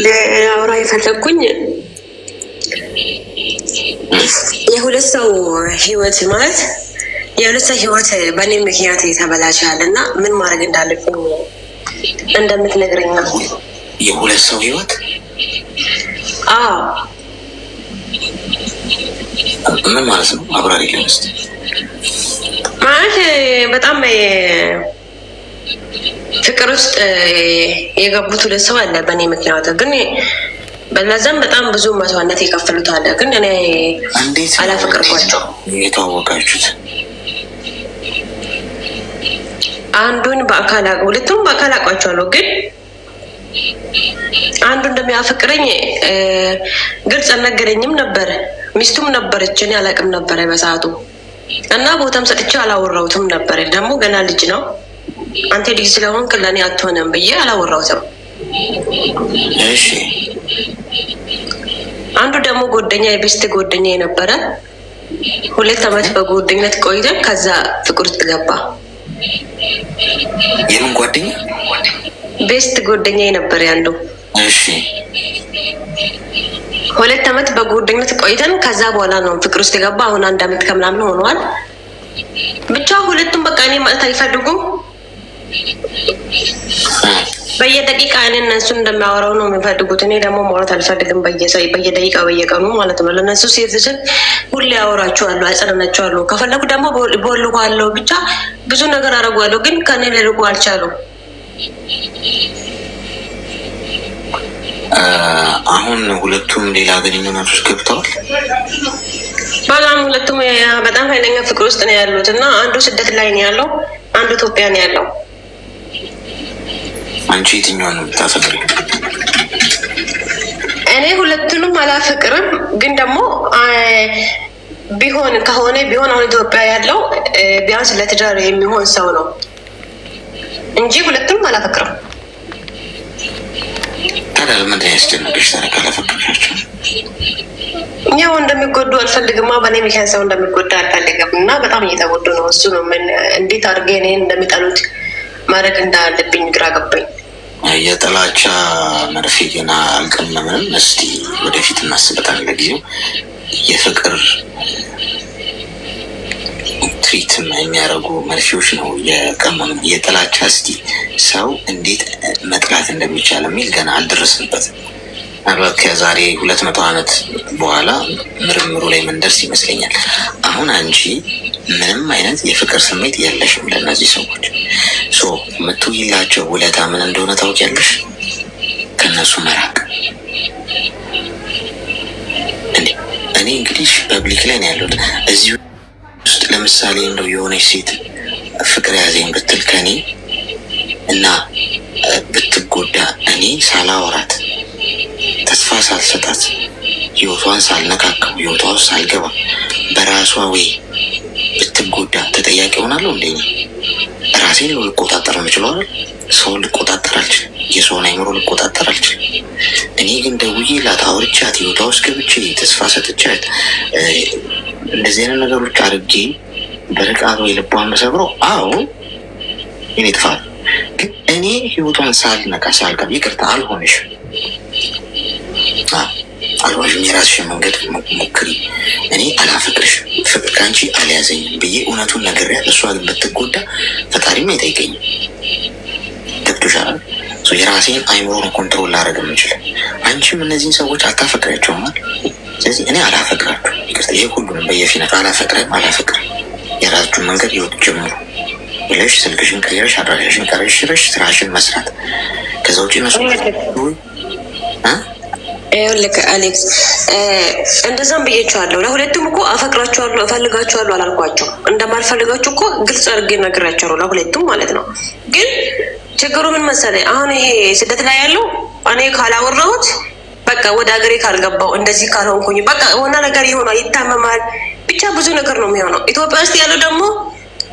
ለአውራ የፈለኩኝ የሁለት ሰው ህይወት ማለት የሁለት ሰው ህይወት በእኔ ምክንያት የተበላሻልና ምን ማድረግ እንዳለብኝ እንደምትነግረኝ ነው። የሁለት ሰው ህይወት? አዎ። ምን ማለት ነው? አብራሪ ለምስት ማለት በጣም ፍቅር ውስጥ የገቡት ሁለት ሰው አለ በእኔ ምክንያት፣ ግን በዛም በጣም ብዙ መስዋዕትነት የከፈሉት አለ። ግን እኔ አላፈቅርኳቸው። የተዋወቃችሁት? አንዱን በአካል ሁለቱም በአካል አውቃቸዋለሁ፣ ግን አንዱ እንደሚያፈቅረኝ ግልጽ አልነገረኝም ነበር። ሚስቱም ነበረች፣ እኔ አላውቅም ነበረ በሰዓቱ እና ቦታም ሰጥቼ አላወራሁትም ነበር። ደግሞ ገና ልጅ ነው፣ አንተ ልጅ ስለሆንክ ለእኔ አትሆንም ብዬ አላወራሁትም። እሺ። አንዱ ደግሞ ጓደኛ የቤስት ጓደኛ የነበረ 2 ዓመት በጓደኝነት ቆይተን ከዛ ፍቅር ውስጥ ገባ። የምን ጓደኛ? ቤስት ጓደኛ የነበረ አንዱ። እሺ። 2 ዓመት በጓደኝነት ቆይተን ከዛ በኋላ ነው ፍቅር ውስጥ የገባ። አሁን 1 ዓመት ከምናምን ሆኗል። ብቻ ሁለቱም በቃ እኔ ማለት አይፈልጉም። በየደቂቃ እኔ እነሱን እንደሚያወራው ነው የሚፈልጉት። እኔ ደግሞ ማውራት አልፈልግም በየደቂቃ በየቀኑ ማለት ነው። ለነሱ ሴት ስል ሁሌ አወራቸዋለሁ፣ አጸናናቸዋለሁ። ከፈለጉ ደግሞ ቦልኳለሁ። ብቻ ብዙ ነገር አደርጓለሁ፣ ግን ከኔ ሊርቁ አልቻሉም። አሁን ሁለቱም ሌላ ግንኙነት ውስጥ ገብተዋል። በጣም ሁለቱም በጣም ኃይለኛ ፍቅር ውስጥ ነው ያሉት እና አንዱ ስደት ላይ ነው ያለው፣ አንዱ ኢትዮጵያ ነው ያለው። አንቺ የትኛውን ነው የምታፈቅሪው? እኔ ሁለቱንም አላፈቅርም፣ ግን ደግሞ ቢሆን አሁን ኢትዮጵያ ያለው ቢያንስ ለትዳር የሚሆን ሰው ነው እንጂ ሁለቱንም አላፈቅርም። ታዲያ ምንድን ያስጨነቀሽ? ታዲያ ካላፈቅርሻቸው ያው እንደሚጎዱ አልፈልግማ። በእኔ ምክንያት ሰው እንደሚጎዳ አልፈልግም እና በጣም እየተጎዱ ነው። እሱ ነው ምን እንዴት አድርጌ እኔን እንደሚጠሉት ማድረግ እንዳለብኝ ግራ ገባኝ። የጥላቻ መርፌ ገና አልቀመምንም። እስቲ ወደፊት እናስበታለን። ለጊዜው የፍቅር ትሪት የሚያደርጉ መርፌዎች ነው የቀመምን። የጥላቻ እስቲ ሰው እንዴት መጥላት እንደሚቻል የሚል ገና አልደረስንበትም። ምናልባት ከዛሬ 200 ዓመት በኋላ ምርምሩ ላይ መንደርስ ይመስለኛል። አሁን አንቺ ምንም አይነት የፍቅር ስሜት የለሽም ለእነዚህ ሰዎች። የምትውይላቸው ውለታ ምን እንደሆነ ታውቂያለሽ? ከእነሱ መራቅ። እኔ እንግዲህ ፐብሊክ ላይ ነው ያለሁት። እዚህ ውስጥ ለምሳሌ እንደው የሆነች ሴት ፍቅር ያዘኝ ብትል ከኔ እና ብትጎዳ እኔ ሳላወራት ተስፋ ሳልሰጣት ህይወቷን ሳልነካከው ህይወቷ ውስጥ ሳልገባ በራሷ ወይ ብትጎዳ ተጠያቂ ሆናለሁ እንዴ? ራሴን ልቆጣጠር የምችለው አይደል? ሰውን ልቆጣጠር አልችልም። የሰውን አይምሮ ልቆጣጠር አልችልም። እኔ ግን ደውዬላት አውርቻት ህይወቷ ውስጥ ገብቼ ተስፋ ሰጥቻት እንደዚህ አይነት ነገሮች አድርጌ በርቃት ወይ ልቧን በሰብረው አዎ እኔ ጥፋት። ግን እኔ ህይወቷን ሳልነካ ሳልገባ ይቅርታ አልሆንሽም አልዋሽም፣ የራስሽን መንገድ ሞክሪ፣ እኔ አላፈቅርሽም፣ ፍቅር ከአንቺ አልያዘኝም ብዬ እውነቱን ነግሬያት፣ እሷ ግን ብትጎዳ ፈጣሪም አይጠይቀኝም። ገብቶሻል? የራሴን አይምሮን ኮንትሮል ላደርግ የምችለው። አንቺም እነዚህን ሰዎች አታፈቅሪያቸውም። ስለዚህ እኔ አላፈቅራችሁ፣ ይቅርታ፣ ይሄ ሁሉንም በየፊነቱ አላፈቅርም፣ የራሳችሁን መንገድ ህይወት ጀምሩ ብለሽ ስልክሽን ቀይረሽ አድራሻሽን ቀይረሽ ስራሽን መስራት። ከዛ ውጭ ነሱ ልክ አሌክስ እንደዛም ብዬችዋለሁ። ለሁለቱም እኮ አፈቅራችኋለሁ፣ እፈልጋችኋለሁ አላልኳቸው። እንደማልፈልጋችሁ እኮ ግልጽ አድርጌ ነግራቸዋለሁ፣ ለሁለቱም ማለት ነው። ግን ችግሩ ምን መሰለኝ፣ አሁን ይሄ ስደት ላይ ያለው እኔ ካላወራሁት በቃ ወደ ሀገሬ ካልገባው እንደዚህ ካልሆንኩኝ በቃ ሆነ ነገር ይሆናል፣ ይታመማል፣ ብቻ ብዙ ነገር ነው የሚሆነው። ኢትዮጵያ ውስጥ ያለው ደግሞ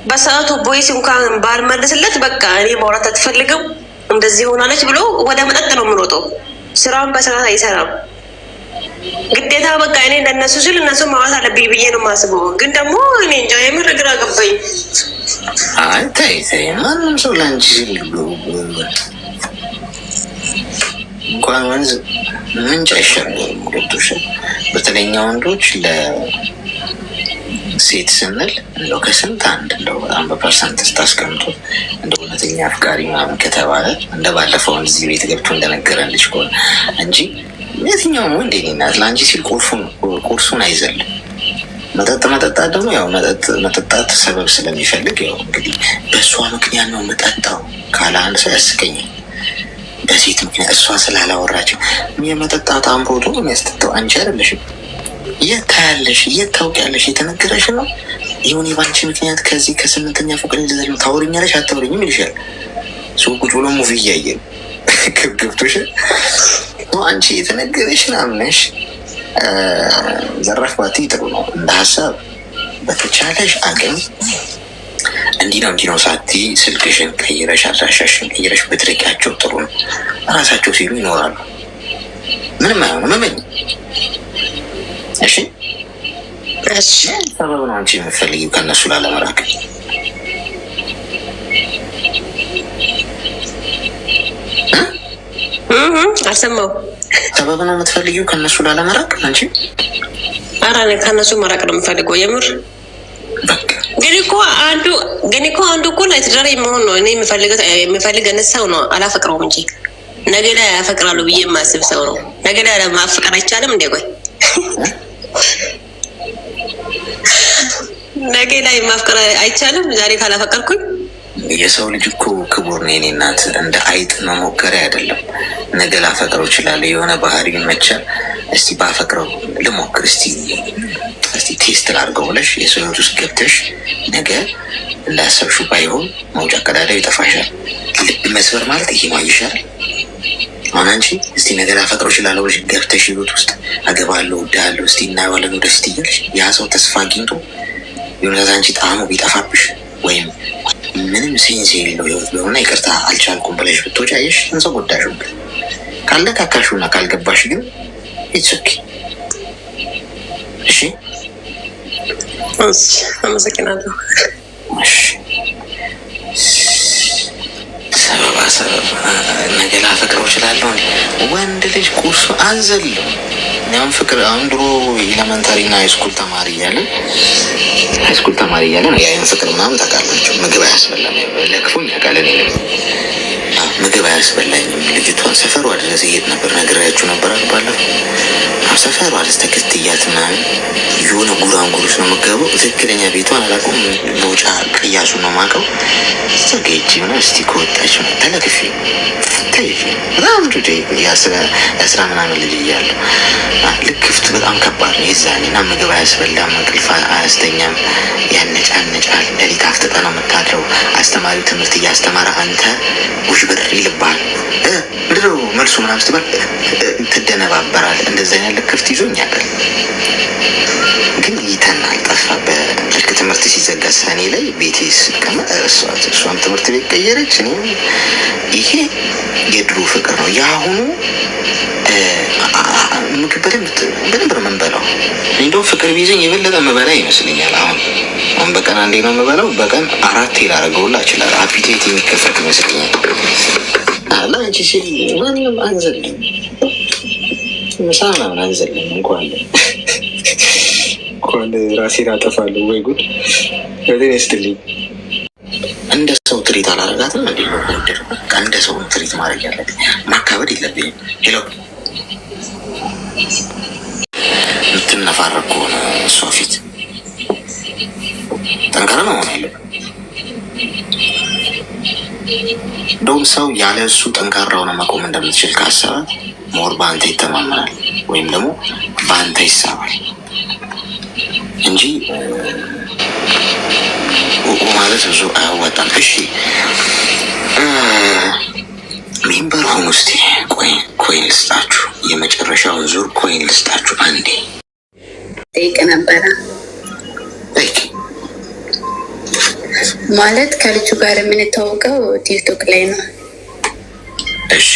በሰዓቱ ቦይስ እንኳን ባልመልስለት በቃ እኔ ማውራት አትፈልግም እንደዚህ ሆናለች ብሎ ወደ መጠጥ ነው የምሮጠው። ስራውን በስርዓት አይሰራም። ግዴታ በቃ እኔ ለእነሱ ስል እነሱ ማዋት አለብኝ ብዬ ነው የማስበው። ግን ደግሞ እኔ እንጃ የምር ግራ ገባኝ። አይ ተይ ተይ፣ ማንም ሰው ለአንቺ ሲል እንኳን ወንዝ ምንጭ አይሻገርም። ገብቶሻል? በተለይኛ ወንዶች ለሴት ስንል እንደው ከስንት አንድ እንደው በጣም በፐርሰንት ስታስቀምጡ እንደ እውነተኛ አፍቃሪ ምናምን ከተባለ እንደ ባለፈው እዚህ ቤት ገብቶ እንደነገረን ልጅ ከሆነ እንጂ የትኛውም ወንድ የኔ እናት ለአንቺ ሲል ቁርሱን አይዘልም። መጠጥ መጠጣት ደግሞ ያው መጠጣት ሰበብ ስለሚፈልግ ያው እንግዲህ በእሷ ምክንያት ነው የምጠጣው ካለ አንድ ሰው ያስቀኛል። በሴት ምክንያት እሷ ስላላወራችው የመጠጣት አምሮቱ የሚያስጠጣው አንቺ አይደለሽም። የት ታያለሽ? የት ታውቂያለሽ? የተነገረሽ ነው ይሁን በአንቺ ምክንያት ከዚህ ከ8ኛ ፎቅ ላይ ልዘል ታወሪኛለሽ አታወሪኝም ይልሻል። ሰው ቁጭ ብሎ ሙቪ እያየ ነው ገብቶሽ አንቺ የተነገረሽን አምነሽ ዘራፍ ባቲ ጥሩ ነው እንደ ሀሳብ። በተቻለሽ አቅም እንዲህ ነው ሳቲ ስልክሽን ቀይረሽ አድራሻሽን ቀይረሽ ብትርቂያቸው ጥሩ ነው። ራሳቸው ሲሉ ይኖራሉ። ምንም አይሆንም። እመኝ። እሺ ሰበብ ነው አንቺ የምትፈልጊው ከእነሱ ላለመራቅ። አልሰማሁም። ሰበብ ነው የምትፈልጊው ከእነሱ ላለመራቅ አንቺ? ኧረ እኔ ከእነሱ መራቅ ነው የምፈልገው የምር። ግን እኮ አንዱ እኮ ለትዳር የሚሆን ነው እኔ የምፈልግ አይነት ሰው ነው። አላፈቅረውም እንጂ ነገ ላይ ያፈቅራሉ ብዬ የማስብ ሰው ነው። ነገ ላይ ማፍቀር አይቻልም እንዴ? ቆይ ነገ ላይ ማፍቀር አይቻልም ዛሬ ካላፈቀርኩኝ? የሰው ልጅ እኮ ክቡር ነው የኔ እናት። እንደ አይጥ መሞከሪያ አይደለም። ነገ ላፈቅረው እችላለሁ የሆነ ባህሪ ይመቻል። እስቲ ባፈቅረው ልሞክር እስቲ ቴስት ላድርገው ብለሽ የሰው ህይወት ውስጥ ገብተሽ ነገ እንዳሰብሽው ባይሆን መውጫ ቀዳዳው ይጠፋሻል። ልብ መስበር ማለት ይሄ ነው። ይሻል አሁን አንቺ እስቲ ነገ ላፈቅረው እችላለሁ ብለሽ ገብተሽ ህይወት ውስጥ አገባለሁ እወድሃለሁ እስቲ እናየዋለን ወደ እስቲ እያልሽ ያ ሰው ተስፋ አግኝቶ የሆነ አንቺ ጣዕሙ ቢጠፋብሽ ወይም ምንም ሴንስ የሌለው ህይወት ቢሆንና ይቅርታ አልቻልኩም ብለሽ ብትወጪ አየሽ እንሰው ጎዳሽ። ካልነካካሽውና ካልገባሽ ግን ይትስኪ። እሺ አመሰግናለሁ። ሰበብ ነገ ላፈቅረው እችላለሁ። ወንድ ልጅ ቁርሱ አንዘልም። እኛም ፍቅር አሁን ድሮ ኤሌመንታሪና ሃይስኩል ተማሪ እያለን የአይን ፍቅር ምናምን ታውቃላችሁ። ምግብ አያስበላም። ለክፉኝ ያውቃለን። ምግብ አያስበላኝም። ልጅቷን ሰፈሯ ድረስ ይሄድ ነበር። ነግሬያችሁ ነበር ባለፈው። ሰፈሯ ድረስ ተከትያት ምናምን የሆነ ጉራንጉሮች ነው የምገባው። ትክክለኛ ቤቷን አላውቀውም። መውጫ ቅያሱ ነው የማውቀው። ዘገጅ ሆነ እስቲ ከወጣች ተለክፌ በጣም የአስራ ምናምን ልጅ እያለሁ ልክፍት በጣም ከባድ ነው የዛኔ እና ምግብ አያስበላም። እንቅልፍ አያስተኛም። ያነጫነጫል። ሌሊት አፍጥጠ ነው የምታድረው። አስተማሪው ትምህርት እያስተማረ አንተ ውሽ ብር ይልባል። ምድረው መልሱ ምናምን ስትባል ትደነባበራል። እንደዛ አይነት ልክፍት ይዞኛል። ግን ይተናል ጠፋ። በልክ ትምህርት ሲዘጋ ሰኔ ላይ ቤቴ ስቀመጥ እሷም ትምህርት ቤት ቀየረች። እኔ ይሄ የድሮ ፍቅር ነው። የአሁኑ ምግብ በደንብ ነው የምንበላው። እንደውም ፍቅር ቢይዘኝ የበለጠ የምበላ ይመስለኛል። አሁን በቀን አንዴ ነው የምበላው። በቀን 4 ላደርገውላ እችላለሁ። አፒቴት የሚከፈት ይመስለኛል። ለአንቺ ሲል ማንም አንዘልም፣ ምሳ ምናምን አንዘልም። እንኳን ራሴን አጠፋለሁ። ወይ ጉድ! በጤና ይስጥልኝ። እንደ ሰው ትሪት አላረጋትም። እንዲ ወደር እንደ ሰው ትሪት ማድረግ ያለብኝ ማካበድ የለብኝም። ሄሎ የምትነፋረቅ ከሆነ እሷ ፊት ጠንካራ መሆን አለብን። እንደውም ሰው ያለ እሱ ጠንካራ ሆነ መቆም እንደምትችል ካሰባት ሞር በአንተ ይተማመናል ወይም ደግሞ በአንተ ይሳባል እንጂ ማለት ብዙ አያዋጣም። እሺ ሜምበር ሆኑ እስቲ። ኮይን ልስጣችሁ፣ የመጨረሻውን ዙር ኮይን ልስጣችሁ። አንዴ ጠይቅ ነበረ ማለት ከልጁ ጋር የምንታወቀው ቲክቶክ ላይ ነው። እሺ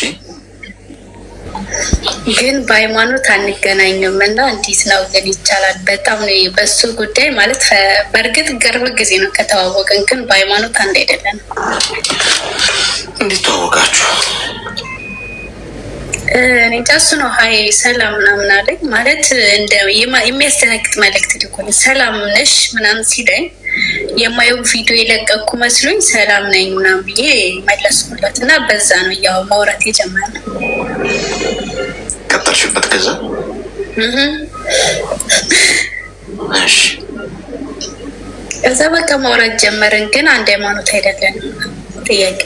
ግን በሃይማኖት አንገናኝም እና እንዴት ነው ግን ይቻላል? በጣም ነው በሱ ጉዳይ ማለት በእርግጥ ቅርብ ጊዜ ነው ከተዋወቅን፣ ግን በሃይማኖት አንድ አይደለም። እንዴት ተዋወቃችሁ? እኔ እሱ ነው ሀይ ሰላም ምናምን አለኝ። ማለት እንደ የሚያስደነግጥ መልእክት ልኮኝ ሰላም ነሽ ምናምን ሲለኝ የማየው ቪዲዮ የለቀኩ መስሎኝ ሰላም ነኝ ምናምን ብዬ መለስኩለት እና በዛ ነው ያው ማውራት የጀመርነው። ቀጠልሽበት ከዛ? እሺ ከዛ በቃ ማውራት ጀመርን፣ ግን አንድ ሃይማኖት አይደለንም። ጥያቄ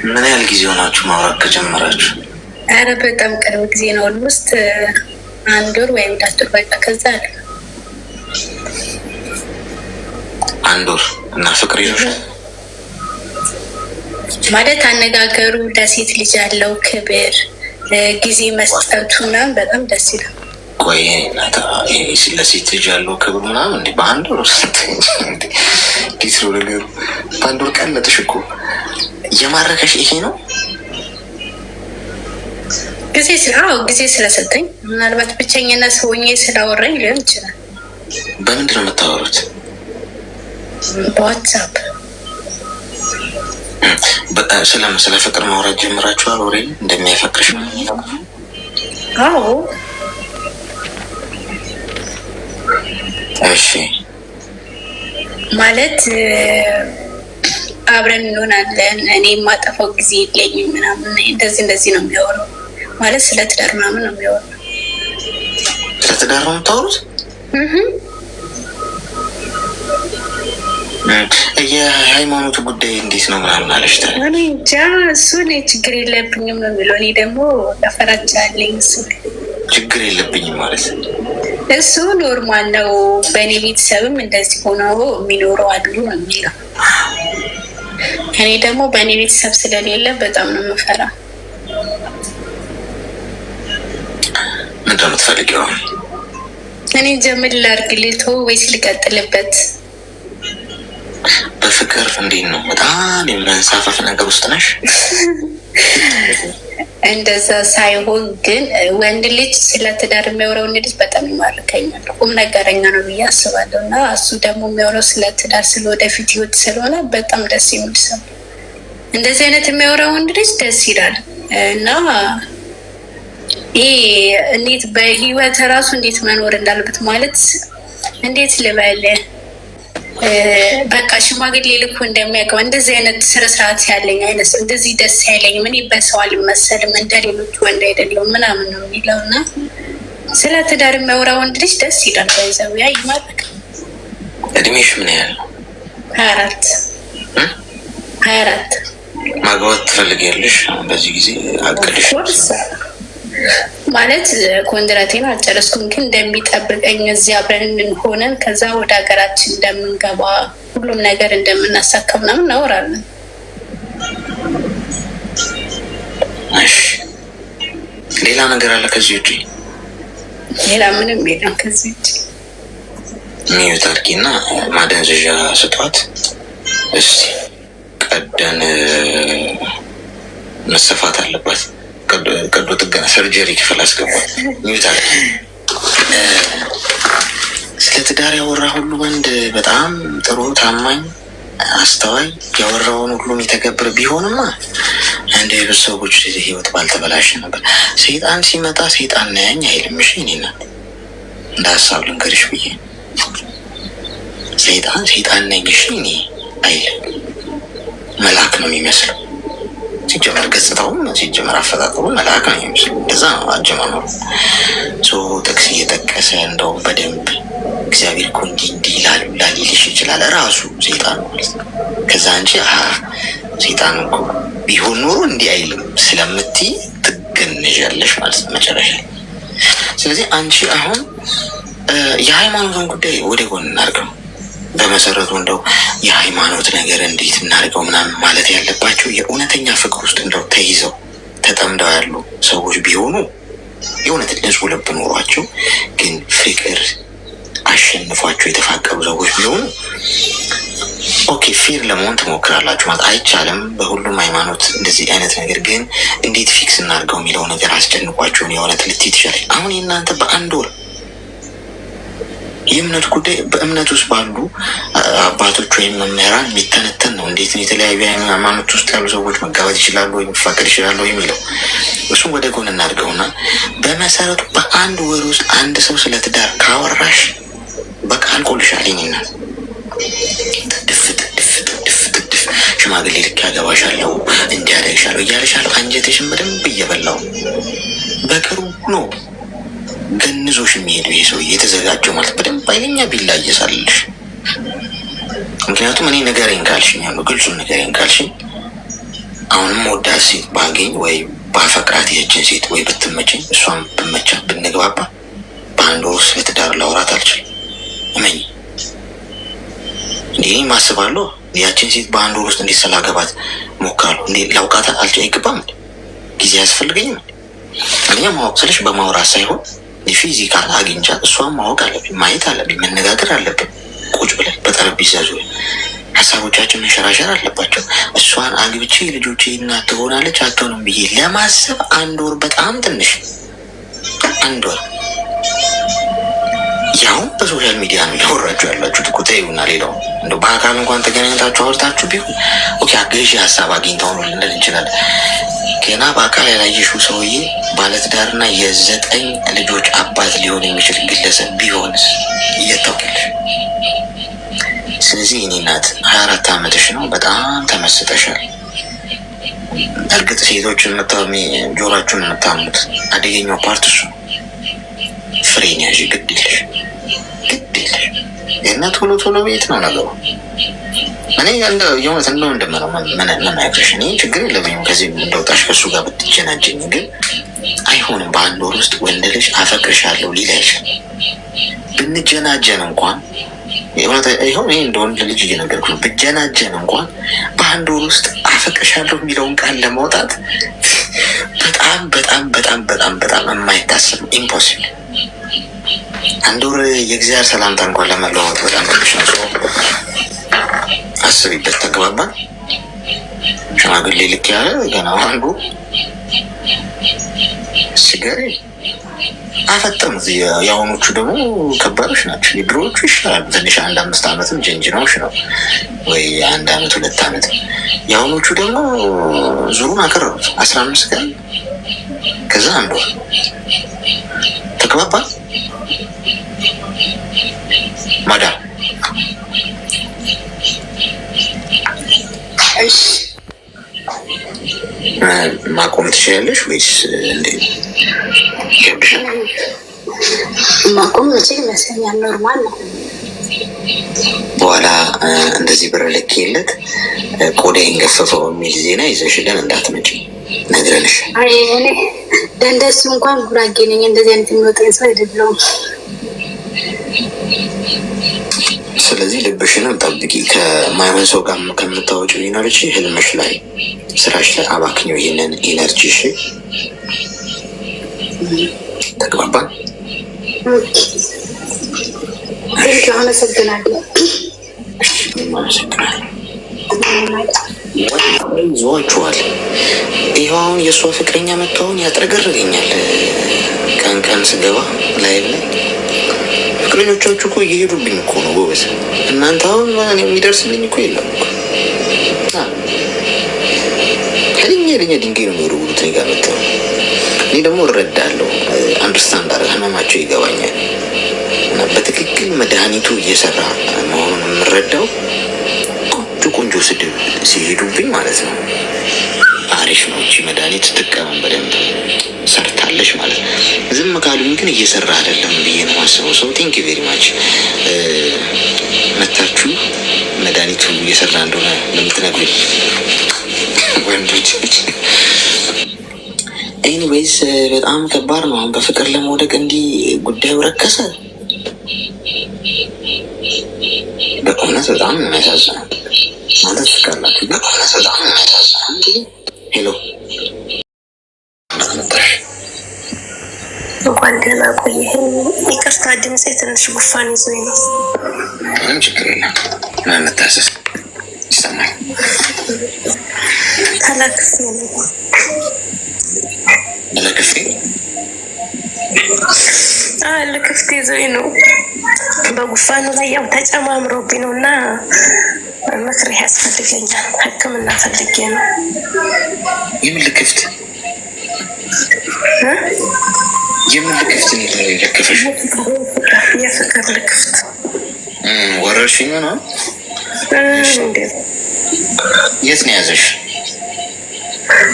ምን ያህል ጊዜ ሆናችሁ ማውራት ከጀመራችሁ? አረ በጣም ቅርብ ጊዜ ነው። ኦልሞስት 1 ወር ወይም 2 ወር በቃ ከዛ አለ 1 ወር። እና ፍቅር ይዞሻል ማለት አነጋገሩ ለሴት ልጅ ያለው ክብር፣ ጊዜ መስጠቱ ምናምን በጣም ደስ ይላል። ቆይ ለሴት ልጅ ያለው ክብር ምናምን እንዴ በ1 ወር ውስጥ እንዴት ነው ነገሩ? በ1 ወር ቀለጥሽ እኮ። እየማረከሽ ይሄ ነው ጊዜ ስለሰጠኝ፣ ምናልባት ብቸኝነት ሆኜ ስላወራኝ ሊሆን ይችላል። በምንድን ነው የምታወሩት? በዋትሳፕ። ስለ ፍቅር ማውራት ጀምራችኋል? ወሬ እንደሚያፈቅርሽ? አዎ። እሺ ማለት አብረን እንሆናለን፣ እኔ የማጠፋው ጊዜ የለኝም ምናምን እንደዚህ ነው የሚያወራው። ማለት ስለ ትዳር ምናምን ነው የሚያወራው። ስለ ትዳር ነው የምታወሩት? የሃይማኖቱ ጉዳይ እንዴት ነው ምናምን አለሽ? እኔ እንጃ፣ እሱ ችግር የለብኝም ነው የሚለው። እኔ ደግሞ ፈራቻ አለኝ። እሱ ችግር የለብኝም ማለት እሱ ኖርማል ነው፣ በእኔ ቤተሰብም እንደዚህ ሆነው የሚኖረው አሉ ነው የሚለው። እኔ ደግሞ በእኔ ቤተሰብ ስለሌለ በጣም ነው የምፈራ። ምንድን ነው የምትፈልጊው? እኔ ጀምር ላድርግልህ ወይስ ልቀጥልበት? በፍቅር እንዴት ነው? በጣም የምንሳፈፍ ነገር ውስጥ ነሽ? እንደዛ ሳይሆን ግን ወንድ ልጅ ስለ ትዳር የሚያወራው ልጅ በጣም ይማርከኛል። ቁም ነገረኛ ነው ብዬ አስባለሁ። እና እሱ ደግሞ የሚያወራው ስለ ትዳር፣ ስለ ወደፊት ህይወት ስለሆነ በጣም ደስ የሚል ሰው። እንደዚህ አይነት የሚያወራው ወንድ ልጅ ደስ ይላል። እና ይሄ እንዴት በህይወት ራሱ እንዴት መኖር እንዳለበት ማለት እንዴት ልበል፣ በቃ ሽማግሌ ልኩ እንደሚያውቀው እንደዚህ አይነት ስርዓት ያለኝ አይነት እንደዚህ ደስ ያለኝ ምን በሰው አልመሰልም፣ እንደሌሎች ወንድ አይደለሁም ምናምን ነው የሚለው። እና ስለ ትዳር የሚያወራ ወንድ ልጅ ደስ ይላል። ባይዘው ያ ይማርክ። እድሜሽ ምን ያህል ነው? 24 ማግባት ትፈልጊያለሽ? በዚህ ጊዜ አቅልሽ? ማለት ኮንትራቴን አልጨረስኩም፣ ግን እንደሚጠብቀኝ እዚህ አብረን ሆነን ከዛ ወደ ሀገራችን እንደምንገባ ሁሉም ነገር እንደምናሳካ ምናምን እናወራለን። እሺ፣ ሌላ ነገር አለ ከዚህ ውጪ? ሌላ ምንም የለም ከዚህ ውጪ። ሚዩት አድርጊና ማደንዘዣ ስጧት እስቲ። ቀደን መሰፋት አለባት። ቀዶ ጥገና ሰርጀሪ ክፍል አስገባት። ሚዩት አድርጊ። ስለ ትዳር ያወራ ሁሉ ወንድ በጣም ጥሩ፣ ታማኝ፣ አስተዋይ፣ ያወራውን ሁሉ የሚተገብር ቢሆንማ እንደ ብዙ ሰዎች ህይወት ባልተበላሸ ነበር። ሰይጣን ሲመጣ ሰይጣን ነኝ አይልም። እሺ እኔና እንደ ሀሳብ ልንገርሽ ብዬ ሰይጣን ነኝ እሺ እኔ አይልም። መልአክ ነው የሚመስለው። ሲጀመር ገጽታውም ሲጀመር አፈጣጠሩ መልአክ ነው የሚመስለው። እንደዛ ነው አጀማመሩ። ጥቅስ እየጠቀሰ እንደውም በደንብ እግዚአብሔር እኮ እንዲህ ይላል ሊልሽ ይችላል ራሱ ሰይጣን ማለት ነው። ከዛ አንቺ ሰይጣን እኮ ቢሆን ኖሮ እንዲህ አይልም ስለምትይ ትገንዣለሽ ማለት ነው መጨረሻ። ስለዚህ አንቺ አሁን የሃይማኖትን ጉዳይ ወደ ጎን እናድርገው። በመሰረቱ እንደው የሃይማኖት ነገር እንዴት እናድርገው ምናምን ማለት ያለባቸው የእውነተኛ ፍቅር ውስጥ እንደው ተይዘው ተጠምደው ያሉ ሰዎች ቢሆኑ የእውነት ንጹሕ ልብ ኖሯቸው ግን ፍቅር አሸንፏቸው የተፋቀሩ ሰዎች ቢሆኑ ኦኬ ፌር ለመሆን ትሞክራላችሁ ማለት አይቻልም። በሁሉም ሃይማኖት እንደዚህ አይነት ነገር ግን እንዴት ፊክስ እናድርገው የሚለው ነገር አስጨንቋችሁን የእውነት ልትይ ትችላለች። አሁን የእናንተ በአንድ ወር የእምነት ጉዳይ በእምነት ውስጥ ባሉ አባቶች ወይም መምህራን የሚተነተን ነው። እንዴት የተለያዩ ሃይማኖት ውስጥ ያሉ ሰዎች መጋባት ይችላሉ ወይም መፋቀር ይችላሉ የሚለው እሱም ወደ ጎን እናድርገውና በመሰረቱ በአንድ ወር ውስጥ አንድ ሰው ስለ ትዳር ካወራሽ በቃ አልቆልሻል። ይኝናል ድፍት ሽማግሌ ልክ ያገባሻለሁ እንዲያደግሻለሁ እያለሻለሁ አንጀትሽን በደንብ እየበላው በቅርቡ ነው ገንዞሽ የሚሄዱ ይሄ ሰው እየተዘጋጀው ማለት በደንብ አይለኛ ቢላ እየሳልልሽ። ምክንያቱም እኔ ንገረኝ ካልሽኝ ያሉ ግልጹን ንገረኝ ካልሽኝ አሁንም ወዳት ሴት ባገኝ ወይ ባፈቅራት ይህችን ሴት ወይ ብትመቸኝ እሷም ብመቻ ብንግባባ በአንድ ወር ስለ ትዳር ላውራት አልችልም። እመኝ እንዲህ ማስባለሁ። ያችን ሴት በአንድ ወር ውስጥ እንዴት ስላገባት ሞካሉ እንዴ ላውቃት አይገባም። ጊዜ ያስፈልገኝም። እኛ ማወቅ ስልሽ በማውራት ሳይሆን የፊዚካል አግኝቻ እሷን ማወቅ አለብኝ፣ ማየት አለብኝ፣ መነጋገር አለብን። ቁጭ ብለን በጠረጴዛ ዙሪያ ሀሳቦቻችን መሸራሸር አለባቸው። እሷን አግብቼ ልጆቼ እናት ትሆናለች አትሆንም ብዬ ለማሰብ አንድ ወር በጣም ትንሽ፣ አንድ ወር ያውም በሶሻል ሚዲያ ነው እያወራችሁ ያላችሁት እኮ ተይውና፣ ሌላው እንደው በአካል እንኳን ተገናኝታችሁ አውርታችሁ ቢሆን ኦኬ አገዢ ሀሳብ አግኝተው ነው ልንል እንችላለን። ገና በአካል ያላየሽው ሰውዬ ባለትዳርና የ9 ልጆች አባት ሊሆን የሚችል ግለሰብ ቢሆንስ እየታወቅልሽ። ስለዚህ እኔ እናት 24 ዓመትሽ ነው፣ በጣም ተመስጠሻል። እርግጥ ሴቶችን ጆሯችሁን የምታሙት አደገኛው ፓርት እሱ ፍሬን ያዥ ግድ የለሽ እና ቶሎ ቶሎ ቤት ነው ነገሩ። እኔ የእውነት እንደው እንደምነው መናገርሽ እኔ ችግር የለብኝም ከዚህ እንደወጣሽ ከእሱ ጋር ብትጀናጀኝ፣ ግን አይሆንም። በአንድ ወር ውስጥ ወንድ ልጅ አፈቅርሻለሁ ሊል አይችልም። ብንጀናጀን እንኳን ይሆን ይሄ እንደ ወንድ ልጅ እየነገርኩ ነው። ብጀናጀን እንኳን በአንድ ወር ውስጥ አፈቅርሻለሁ የሚለውን ቃል ለማውጣት በጣም በጣም በጣም በጣም በጣም የማይታሰብ ኢምፖሲብል። አንድ ወር የእግዚአብሔር ሰላምታ እንኳን ለመለዋወጥ በጣም ትንሽ ነው። ሰው አስቢበት። ተግባባን። ሽማግሌ ልክ ያለ ገና አንዱ ሲገሪ አፈጠሙት። የአሁኖቹ ደግሞ ከባዶች ናቸው። የድሮዎቹ ይሻላሉ ትንሽ 1-5 ዓመትም ጀንጅናዎች ነው ወይ 1 ዓመት 2 ዓመት። የአሁኖቹ ደግሞ ዙሩን አቀረቡት 15 ቀን ከዛ አንድ ወር። ተግባባን ማዳም? ማቆም ትችላለሽ ወይስ እንዴት? ማቆም መቼም ይመስለኛል ኖርማል ነው። በኋላ እንደዚህ ብር ልኬለት ቆዳዬን ገፈፈው የሚል ዜና ይዘሽልን እንዳትመጪ ነግረንሽ። እኔ እንደሱ እንኳን ጉራጌ ነኝ፣ እንደዚህ አይነት የሚወጣኝ ሰው አይደለሁም። ስለዚህ ልብሽንም ጠብቂ። ከማይሆን ሰው ጋር ከምታወጪው ኢነርጂ ህልምሽ ላይ ስራሽ ላይ አባክኘው ይሄንን ኢነርጂ። እሺ ተግባባን? አመሰግናለሁ። ይዟችኋል። ይኸው አሁን የእሷ ፍቅረኛ መጥተውን ያጥረገርገኛል። ቀን ቀን ስገባ ላይ ፍቅረኞቻችሁ እኮ እየሄዱብኝ እኮ ነው ጎበዝ። እናንተ አሁን የሚደርስልኝ እኮ የለም እኮ ኃይለኛ ድንጋይ ነው የሚወረውሩት እኔ ጋር መጥተው። እኔ ደግሞ እረዳለሁ፣ አንደርስታንድ አደረግ፣ ህመማቸው ይገባኛል። እና በትክክል መድኃኒቱ እየሰራ መሆኑን የምረዳው ቆንጆ ስድብ ሲሄዱብኝ ማለት ነው። አሪፍ ነው፣ እቺ መድኃኒት ትጠቀመን በደንብ ሰርታለች ማለት ነው። ዝም ካሉኝ ግን እየሰራ አይደለም ብዬ ነው ማስበው። ሰው ቴንክ ቬሪ ማች መታችሁ መድኃኒቱ እየሰራ እንደሆነ ለምትነግሩኝ ወንዶች። ኤኒዌይስ በጣም ከባድ ነው አሁን በፍቅር ለመውደቅ እንዲህ ጉዳዩ ረከሰ። በእውነት በጣም የሚያሳዝነው ማለት ፍቃላችሁ በእውነት በጣም የሚያሳዝነው። ሄሎ እንኳን ደህና ቆየኸኝ። ይቅርታ ድምፄ ትንሽ ጉፋን ይዞኝ ነው። ምንም ችግር የለም። መታሰስ ተለክፌ ነው ልክፍት ይዞኝ ነው በጉፋኑ ላይ ያው ተጨማምሮብኝ ነው እና ምክር ያስፈልገኛል። ሕክምና ፈልጌ ነው። የምን ልክፍት ነው የለከፈሽ? የፍቅር ልክፍት ወረርሽኝ ነው። የት ነው ያዘሽ?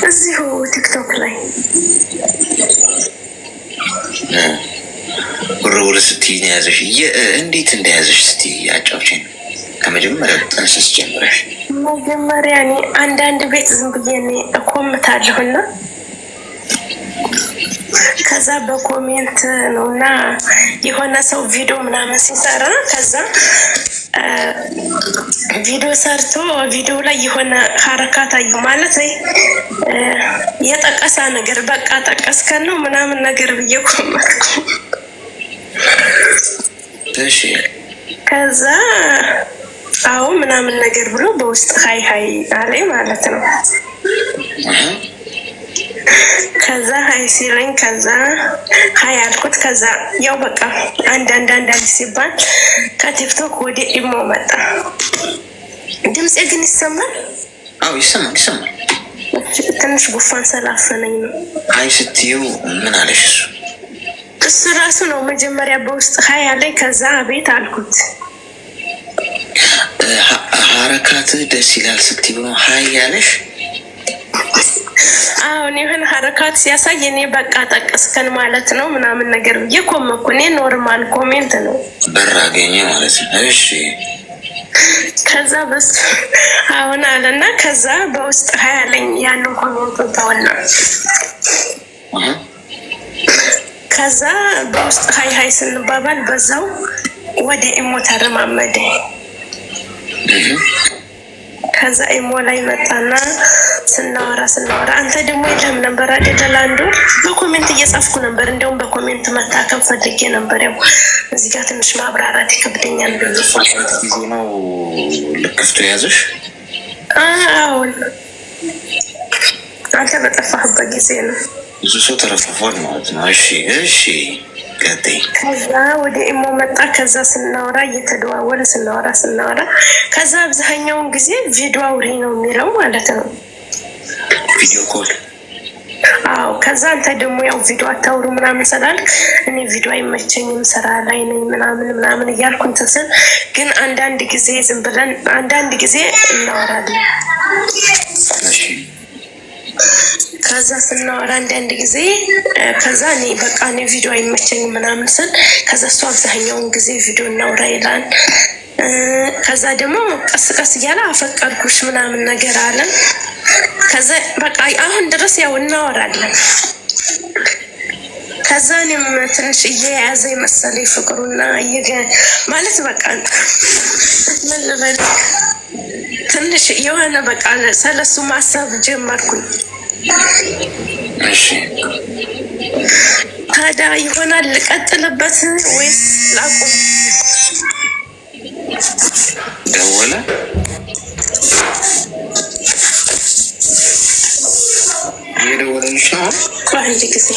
እዚሁ ቲክቶክ ላይ ውርውር ስትይ ነው ያዘሽ። እንዴት እንደያዘሽ ስትይ አጫውቼን ከመጀመሪያ ጠንስስ ጀምረሽ። መጀመሪያ እኔ አንዳንድ ቤት ዝም ብዬ እኔ እኮምታለሁና ከዛ በኮሜንት ነው እና የሆነ ሰው ቪዲዮ ምናምን ሲሰራ ከዛ ቪዲዮ ሰርቶ ቪዲዮ ላይ የሆነ ሀረካት አዩ ማለት የጠቀሳ ነገር በቃ ጠቀስከን ነው ምናምን ነገር ብዬ ኮመትኩ። ከዛ አዎ ምናምን ነገር ብሎ በውስጥ ሀይ አለኝ ማለት ነው። ከዛ ሀይ ሲለኝ ከዛ ሀይ አልኩት። ከዛ ያው በቃ አንዳንድ ሲባል ከቲክቶክ ወደ ኢሞ መጣ። ድምፄ ግን ይሰማል? አዎ ይሰማል። ትንሽ ጉፋን ስላፈነኝ ነው። ሀይ ስትይው ምን አለሽ? እሱ ራሱ ነው መጀመሪያ በውስጥ ሀይ አለኝ። ከዛ ቤት አልኩት። ሀረካት ደስ ይላል ስትይው ነው ሀይ ያለሽ? አሁን የሆነ ሀረካት ሲያሳይ እኔ በቃ ጠቀስከን ማለት ነው ምናምን ነገር ብዬ ኮመኩ። እኔ ኖርማል ኮሜንት ነው በር አገኘ ማለት ነው። እሺ ከዛ በስ አሁን አለና ከዛ በውስጥ ሀይ አለኝ። ያንን ኮሜንት ተወና ከዛ በውስጥ ሀይ ስንባባል በዛው ወደ ኢሞ ተረማመደ። ከዛ ኢሞ ላይ መጣና ስናወራ አንተ ደግሞ የለም ነበር አይደል? አንዱ በኮሜንት እየጻፍኩ ነበር። እንደውም በኮሜንት መታከም ፈልጌ ነበር። ያው እዚህ ጋር ትንሽ ማብራራት ይከብደኛል። ጊዜ ነው ልክፍቱ ያዘሽ? አሁን አንተ በጠፋህበት ጊዜ ነው። ብዙ ሰው ተረፋፏል ማለት ነው። እሺ ቀጥይ። ከዛ ወደ ኢሞ መጣ። ከዛ ስናወራ እየተደዋወለ ስናወራ ከዛ አብዛኛውን ጊዜ ቪዲዮ አውሪ ነው የሚለው ማለት ነው። ቪዲዮ ኮል? አዎ። ከዛ አንተ ደግሞ ያው ቪዲዮ አታውሩ ምናምን ስላልክ እኔ ቪዲዮ አይመቸኝም ስራ ላይ ነኝ ምናምን እያልኩ እንትን ስል ግን አንዳንድ ጊዜ ዝም ብለን አንዳንድ ጊዜ እናወራለን። ከዛ ስናወራ አንዳንድ ጊዜ ከዛ እኔ በቃ እኔ ቪዲዮ አይመቸኝም ምናምን ስል ከዛ እሱ አብዛኛውን ጊዜ ቪዲዮ እናውራ ይላል። ከዛ ደግሞ ቀስ እያለ አፈቀርኩሽ ምናምን ነገር አለ። ከዛ በቃ አሁን ድረስ ያው እናወራለን። ከዛ እኔም ትንሽ እየያዘ መሰለኝ ፍቅሩና ማለት በቃ ምን ልበል ትንሽ የሆነ በቃ ስለሱ ማሰብ ጀመርኩኝ። እሺ ታዲያ ይሆናል ልቀጥልበት ወይስ ላቁም? ደወለ? የደወለልሽ ነው? አንድ ጊዜ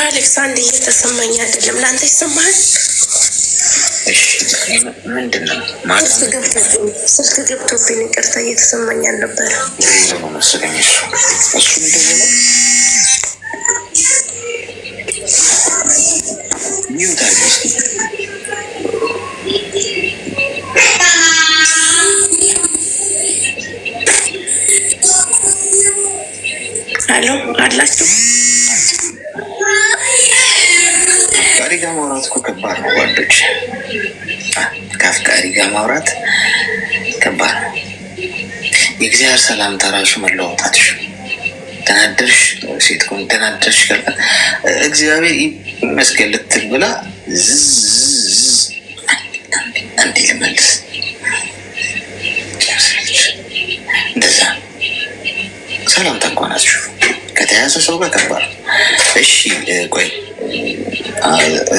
አሌክሳንድ እየተሰማኝ አይደለም። ለአንተ ይሰማል? ምንድን ነው ስልክ ገብቶብኝ ይቅርታ፣ እየተሰማኝ አልነበረ መሰለኝ። እሱ ደወለ? ሚውት አድርጊ እስኪ። አሎ አላችሁ? ከአፍቃሪ ጋር ማውራት እኮ ከባድ ነው ጓዶች። ከአፍቃሪ ጋር ማውራት ከባድ ነው። የእግዚአብሔር ሰላምታ ራሱ መለዋወጣትሽ ተናደርሽ ሴት ኮን ተናደርሽ ከ እግዚአብሔር ይመስገን ልትል ብላ አንዴ ልመልስ እንደዛ ሰላምታ እንኳን አትሹ ከተያዘ ሰው ጋር ከባድ። እሺ ቆይ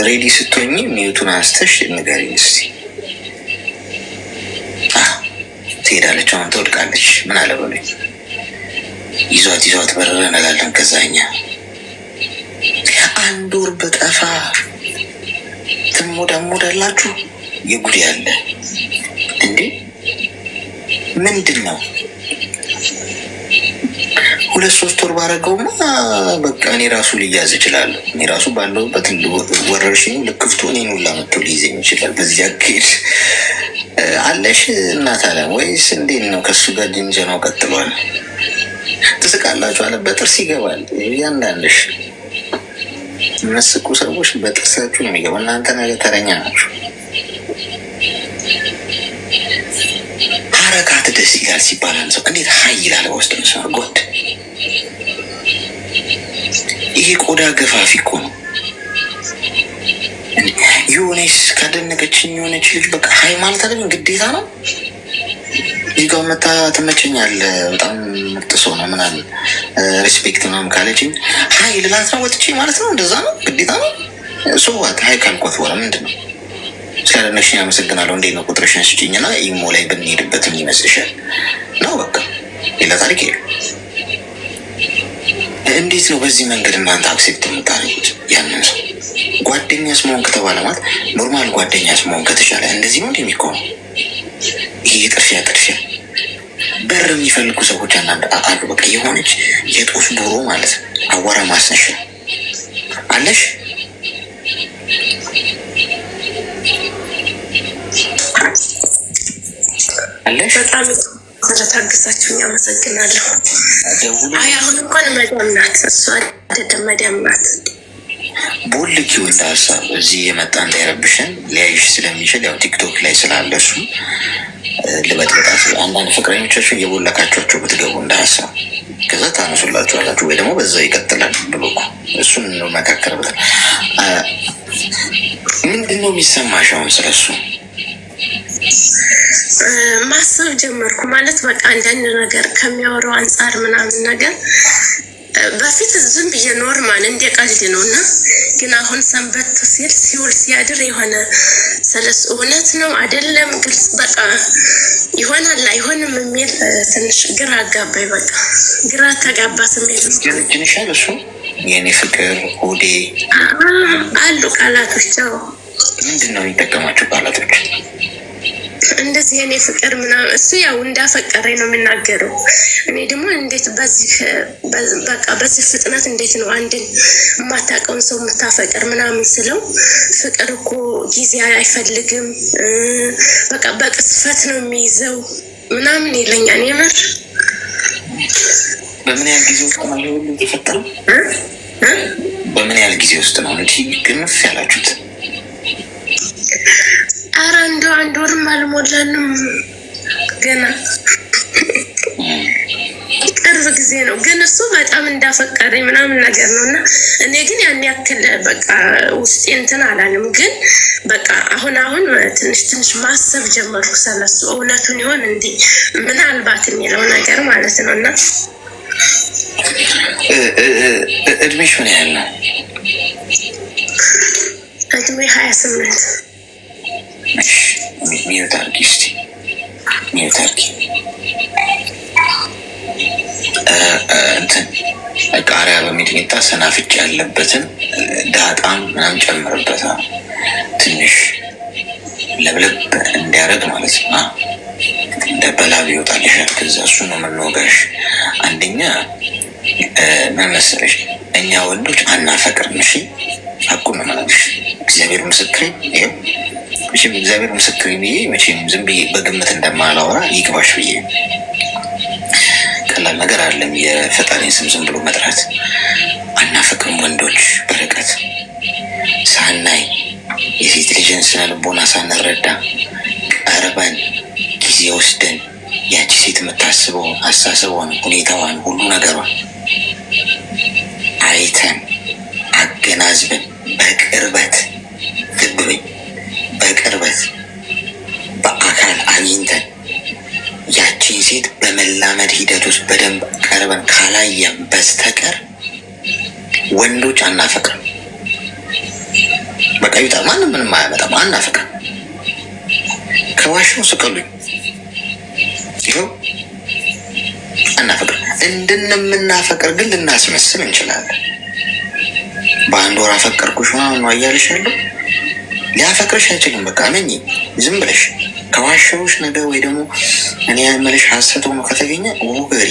ሬዲ ስትሆኚ ሚዩቱን አንስተሽ ንገሪኝ እስኪ። ትሄዳለች፣ አሁን ትወድቃለች። ምን አለ በሉኝ። ይዟት በረረ እንላለን። ከዛኛ አንድ ወር በጠፋ ትሞዳላችሁ። የጉድ ያለ እንዴ! ምንድን ነው? 2-3 ወር ባረገውማ በቃ እኔ ራሱ ልያዝ እችላለሁ። እኔ ራሱ ባለሁበት ወረርሽኝ ልክፍቱ እኔን ሁላ መጥቶ ሊይዘኝ ይችላል። በዚህ አካሄድ አለሽ እናት አለም ወይስ እንዴት ነው? ከሱ ጋር ጅንጀናው ቀጥሏል። ትስቃላችሁ አለ በጥርስ ይገባል። እያንዳንድሽ መስቁ ሰዎች በጥርሳችሁ ነው የሚገባ። እናንተ ነገ ተረኛ ናችሁ። ሀረካት ደስ ይላል ሲባል አንድ ሰው እንዴት ሀይ ይላል በውስጥ መስመር ጎድ። ይሄ ቆዳ ገፋፊ እኮ ነው። የሆነች ካደነቀችኝ የሆነች ልጅ በቃ ሀይ ማለት አይደለም ግዴታ ነው። ይጋው መታ ትመቸኛለህ፣ በጣም ምርጥ ሰው ነው ምናምን ሪስፔክት ምናምን ካለችኝ ሀይ ልላት ነው ወጥቼ ማለት ነው። እንደዛ ነው ግዴታ ነው። ሶዋት ሀይ ካልኳት በኋላ ምንድን ነው? ስላደነቅሽኝ አመሰግናለሁ፣ እንዴት ነው ቁጥርሽን ስጪኝና ኢሞ ላይ ብንሄድበት ይመስልሻል ነው? በቃ ሌላ ታሪክ የለም። እንዴት ነው በዚህ መንገድ እናንተ አክሴፕት የምታደርጉት? ያንን ሰው ጓደኛስ መሆን ከተባለ ማለት ኖርማል ጓደኛስ መሆን ከተቻለ እንደዚህ ነው እንደሚቆመው። ይሄ ጥርፊያ በር የሚፈልጉ ሰዎች አንዳንድ አሉ። በቃ የሆነች የጦስ ዶሮ ማለት ነው። አዋራ ማስነሻ አለሽ። በጣም ስለታገሳችሁኝ አመሰግናለሁ። አይ አሁን እንኳን መዳም ናት፣ እሷ አይደለም መዳም ናት። ቦልኪ ወንድ ሀሳብ እዚህ የመጣ እንዳይረብሽን ሊያይሽ ስለሚችል ያው ቲክቶክ ላይ ስላለ እሱ ልበጥበጣት። አንዳንድ ፍቅረኞቻችሁ እየቦለካቸኋቸው ብትገቡ እንደ ሀሳብ ከዛ ታነሱላችኋላችሁ ወይ ደግሞ በዛው ይቀጥላል ብሎ እሱን መካከርበታል። ምንድን ነው የሚሰማሽ አሁን ስለሱ? ማሰብ ጀመርኩ ማለት በቃ አንዳንድ ነገር ከሚያወራው አንጻር ምናምን ነገር በፊት ዝም ብዬ ኖርማል እንደ ቀልድ ነው እና ግን አሁን ሰንበት ሲል ሲውል ሲያድር የሆነ ስለሱ እውነት ነው አይደለም ግልጽ በቃ ይሆናል አይሆንም የሚል ትንሽ ግራ አጋባኝ። በቃ ግራ ተጋባ ስሜት ጀንሻል። እሱ የኔ ፍቅር ሆዴ አሉ ቃላቶች። ምንድን ነው የሚጠቀማቸው ቃላቶች? እንደዚህ የኔ ፍቅር ምናምን እሱ ያው እንዳፈቀረኝ ነው የምናገረው። እኔ ደግሞ እንዴት በዚህ ፍጥነት እንዴት ነው አንድን የማታውቀውን ሰው የምታፈቅር ምናምን ስለው ፍቅር እኮ ጊዜ አይፈልግም በቃ በቅስፈት ነው የሚይዘው ምናምን ይለኛል። የምር በምን ያህል ጊዜ ውስጥ ነው ሁሉ የተፈጠረው? በምን ያህል ጊዜ ውስጥ ነው እንዲህ ግንፍ ያላችሁት? ኧረ እንደው አንድ ወርም አልሞላንም ገና ቅርብ ጊዜ ነው። ግን እሱ በጣም እንዳፈቀረኝ ምናምን ነገር ነው እና እኔ ግን ያን ያክል በቃ ውስጤ እንትን አላለም። ግን በቃ አሁን ትንሽ ማሰብ ጀመርኩ ስለሱ እውነቱን ይሆን እንዴ ምናልባት የሚለው ነገር ማለት ነው። እና እድሜሽ ምን ያህል ነው? እድሜ 28 ሚዩት አድርጊ እስኪ ሚዩት አድርጊ። እንትን ቃሪያ በሚጥሚጣ ሰናፍጭ ያለበትን ዳጣም ምናምን ጨምርበታል ትንሽ ለብለብ እንዲያደርግ ማለት ነው። እንደ በላብ ይወጣልሻል። ከዛ እሱ ነው የምንወጋሽ። አንደኛ ምን መሰለሽ እኛ ወንዶች አናፈቅርም። እሺ አቁም ነው ማለት እግዚአብሔር ምስክሬ ይኸው መቼም እግዚአብሔር ምስክሬ ብዬ መቼም ዝም ብዬ በግምት እንደማላወራ ይግባሽ ብዬ ቀላል ነገር አይደለም የፈጣሪን ስም ዝም ብሎ መጥራት። አናፈቅርም ወንዶች በርቀት ሳናይ የሴት ልጅን ስነ ልቦና ሳንረዳ ቀርበን ጊዜ ወስደን ያቺ ሴት የምታስበውን አሳስበውን ሁኔታዋን ሁሉ ነገሯን አይተን አገናዝበን በቅርበት ግብብኝ በቅርበት በአካል አግኝተን ያቺን ሴት በመላመድ ሂደት ውስጥ በደንብ ቀርበን ካላየን በስተቀር ወንዶች አናፈቅርም። በቃ ይውጣ፣ ማንም ምንም አያመጣም። አናፈቅርም። ከዋሻው ስቀሉኝ፣ ይኸው አናፈቅርም። እንደምናፈቅር ግን ልናስመስል እንችላለን። በአንድ ወር አፈቀርኩሽ ምናምን ነው እያልሻለሁ። ሊያፈቅርሽ አይችልም። በቃ ነኝ ዝም ብለሽ ከዋሻዎች ነገር ወይ ደግሞ እኔ ያመለሽ ሀሰት ሆኖ ከተገኘ ወገሪ።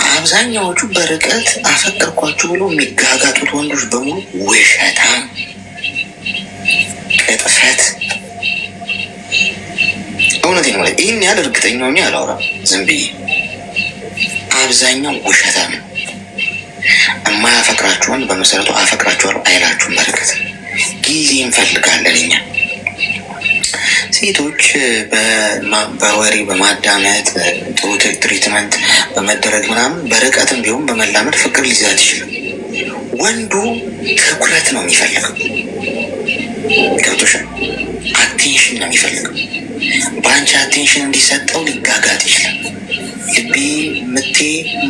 አብዛኛዎቹ በርቀት አፈቀርኳችሁ ብሎ የሚጋጋጡት ወንዶች በሙሉ ውሸታም፣ ቅጥፈት። እውነቴን ነው። ይህን ያህል እርግጠኛ ሆኜ አላወራም፣ ዝም ብዬ። አብዛኛው ውሸታም። የማያፈቅራችሁን በመሰረቱ አፈቅራችኋለሁ አይላችሁም። በርቀት ጊዜ እንፈልጋለን እኛ ሴቶች በወሬ በማዳመጥ ጥሩ ትሪትመንት በመደረግ ምናምን በርቀትም ቢሆን በመላመድ ፍቅር ሊይዛት ይችላል። ወንዱ ትኩረት ነው የሚፈልገው። ገብቶሻል? አቴንሽን ነው የሚፈልገው። በአንቺ አቴንሽን እንዲሰጠው ሊጋጋጥ ይችላል። ልቤ ምቴ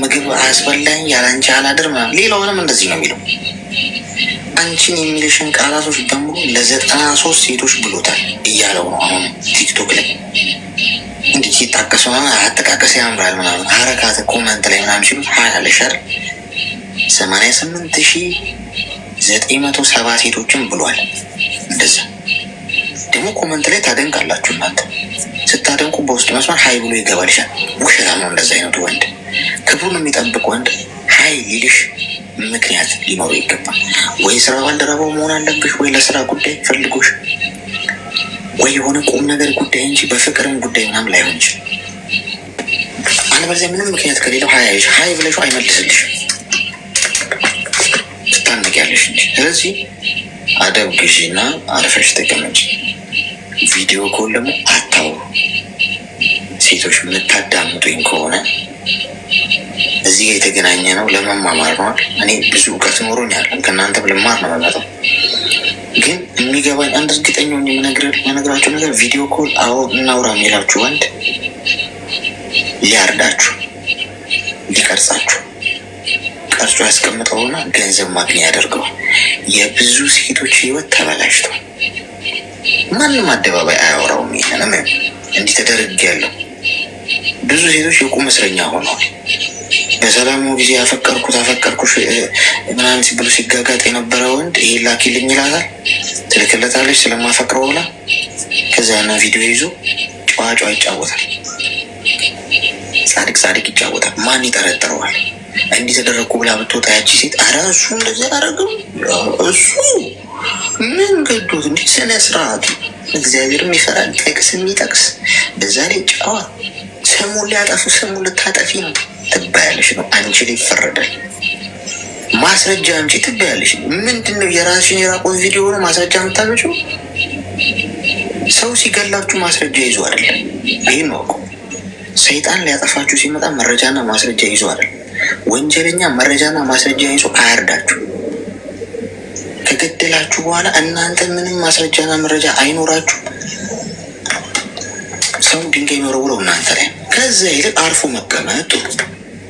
ምግብ አያስበላኝ ያለአንቺ አላድር ምናምን። ሌላውንም እንደዚህ ነው የሚለው። አንቺን የሚልሽን ቃላቶች በሙሉ ለ93 ሴቶች ብሎታል እያለው ነው አሁን ቲክቶክ ላይ እንዲህ ሲጣቀሱ አጠቃቀስ ያምራል ምናምን ሀረካት ኮመንት ላይ ምናምን ሲሉ ሀያለሻል 88,970 ሴቶችን ብሏል። እንደዛ ደግሞ ኮመንት ላይ ታደንቃላችሁ። እናንተ ስታደንቁ በውስጥ መስመር ሀይ ብሎ ይገባልሻል። ውሸታም ነው እንደዛ አይነቱ ወንድ። ክብሩን የሚጠብቅ ወንድ ሀይ ሊልሽ ምክንያት ሊኖረው ይገባል። ወይ ስራ ባልደረባው መሆን አለብሽ፣ ወይ ለስራ ጉዳይ ፈልጎሽ፣ ወይ የሆነ ቁም ነገር ጉዳይ እንጂ በፍቅርም ጉዳይ ምናምን ላይሆን ይችላል። አለበለዚያ ምንም ምክንያት ከሌለው ሀይ ብለሽው አይመልስልሽ፣ ትታነቂያለሽ እንጂ። ስለዚህ አደብ ግዢና አርፈሽ ተቀመጭ። ቪዲዮ ኮል ደግሞ አታውሩ። ሴቶች የምታዳምጡኝ ከሆነ እዚህ ጋር የተገናኘ ነው ለመማማር ነው። እኔ ብዙ እውቀት ኖሮኛል፣ ከእናንተም ልማር ነው የምመጣው። ግን የሚገባኝ አንድ እርግጠኛ የምነግራችሁ ነገር ቪዲዮ ኮል አዎ እናውራ የሚላችሁ ወንድ ሊያርዳችሁ፣ ሊቀርጻችሁ፣ ቀርጾ ያስቀምጠውና ገንዘብ ማግኛ ያደርገዋል። የብዙ ሴቶች ህይወት ተበላሽቷል። ማንም አደባባይ አያወራውም። ይሄንም እንዲህ ተደርግ ያለው ብዙ ሴቶች የቁም እስረኛ ሆነዋል። በሰላሙ ጊዜ አፈቀርኩሽ ምናምን ሲብሉ ሲጋጋጥ የነበረ ወንድ ይሄ ላኪልኝ ይላታል፣ ትልክለታለች ስለማፈቅረው ብላ። ከዛ ና ቪዲዮ ይዞ ጨዋጫ ይጫወታል፣ ጻድቅ ይጫወታል። ማን ይጠረጥረዋል? እንዲህ ተደረግኩ ብላ ብትወጣ ያቺ ሴት አረ እሱ እንደዚህ አደረግም እሱ ምን ገዶት እንዲህ ስነ ስርዓቱ እግዚአብሔርም ይፈራል። ጠቅስ የሚጠቅስ በዛ ላይ ጨዋ ስሙን ሊያጠፉ ስሙን ልታጠፊ ነው ትባያለሽ ነው። አንቺ ላይ ይፈረዳል። ማስረጃ አምጪ ትባያለሽ። ምንድን ነው የራስሽን የራቆት ቪዲዮ ነው ማስረጃ የምታመጪው? ሰው ሲገላችሁ ማስረጃ ይዞ አይደለም። ይህን ነው ሰይጣን ሊያጠፋችሁ ሲመጣ መረጃና ማስረጃ ይዞ አይደለም። ወንጀለኛ መረጃና ማስረጃ ይዞ አያርዳችሁ። ከገደላችሁ በኋላ እናንተ ምንም ማስረጃና መረጃ አይኖራችሁ። ሰው ድንጋይ መረውረው እናንተ ላይ። ከዛ ይልቅ አርፎ መቀመጥ